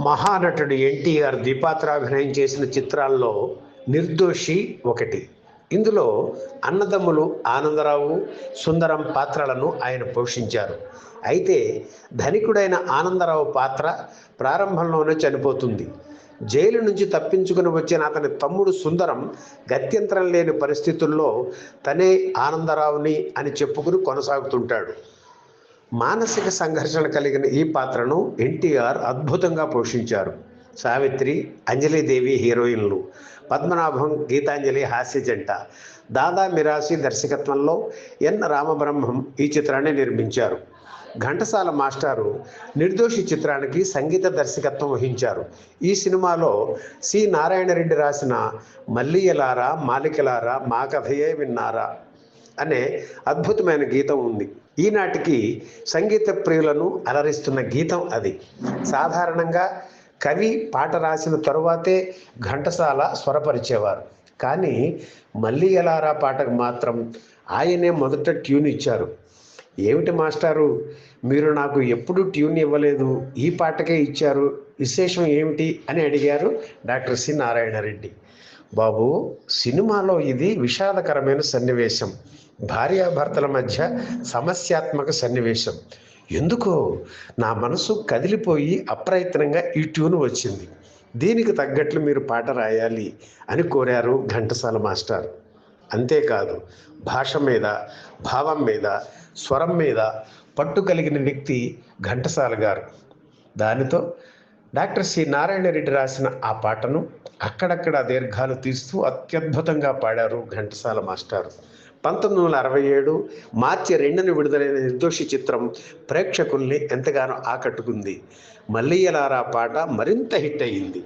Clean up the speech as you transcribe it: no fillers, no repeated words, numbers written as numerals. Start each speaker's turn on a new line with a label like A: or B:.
A: మహానటుడు ఎన్టీఆర్ ద్విపాత్రాభినయం చేసిన చిత్రాల్లో నిర్దోషి ఒకటి. ఇందులో అన్నదమ్ములు ఆనందరావు, సుందరం పాత్రలను ఆయన పోషించారు. అయితే ధనికుడైన ఆనందరావు పాత్ర ప్రారంభంలోనే చనిపోతుంది. జైలు నుంచి తప్పించుకుని వచ్చిన అతని తమ్ముడు సుందరం గత్యంతరం లేని పరిస్థితుల్లో తనే ఆనందరావుని అని చెప్పుకుని కొనసాగుతుంటాడు. మానసిక సంఘర్షణ కలిగిన ఈ పాత్రను ఎన్టీఆర్ అద్భుతంగా పోషించారు. సావిత్రి, అంజలీదేవి హీరోయిన్లు, పద్మనాభం, గీతాంజలి హాస్య జంట. దాదా మిరాసి దర్శకత్వంలో ఎన్ రామబ్రహ్మం ఈ చిత్రాన్ని నిర్మించారు. ఘంటసాల మాస్టారు నిర్దోషి చిత్రానికి సంగీత దర్శకత్వం వహించారు. ఈ సినిమాలో సి నారాయణరెడ్డి రాసిన మల్లియలారా మాలికలారా మా కథయే విన్నారా అనే అద్భుతమైన గీతం ఉంది. ఈనాటికి సంగీత ప్రియులను అలరిస్తున్న గీతం అది. సాధారణంగా కవి పాట రాసిన తరువాతే ఘంటసాల స్వరపరిచేవారు. కానీ మళ్ళీ ఎలారా పాటకు మాత్రం ఆయనే మొదట ట్యూన్ ఇచ్చారు. ఏమిటి మాస్టారు, మీరు నాకు ఎప్పుడు ట్యూన్ ఇవ్వలేదు, ఈ పాటకే ఇచ్చారు, విశేషం ఏమిటి అని అడిగారు డాక్టర్ సి నారాయణరెడ్డి. బాబు, సినిమాలో ఇది విషాదకరమైన సన్నివేశం, భార్యాభర్తల మధ్య సమస్యాత్మక సన్నివేశం. ఎందుకో నా మనసు కదిలిపోయి అప్రయత్నంగా ఈ ట్యూన్ వచ్చింది. దీనికి తగ్గట్లు మీరు పాట రాయాలి అని కోరారు ఘంటసాల మాస్టర్. అంతేకాదు, భాష మీద, భావం మీద, స్వరం మీద పట్టు కలిగిన వ్యక్తి ఘంటసాల గారు. దానితో డాక్టర్ సి నారాయణరెడ్డి రాసిన ఆ పాటను అక్కడక్కడ దీర్ఘాలు తీస్తూ అత్యద్భుతంగా పాడారు ఘంటసాల మాస్టారు. 1967 మార్చి 2న విడుదలైన నిర్దోషి చిత్రం ప్రేక్షకుల్ని ఎంతగానో ఆకట్టుకుంది. మల్లియలారా పాట మరింత హిట్ అయ్యింది.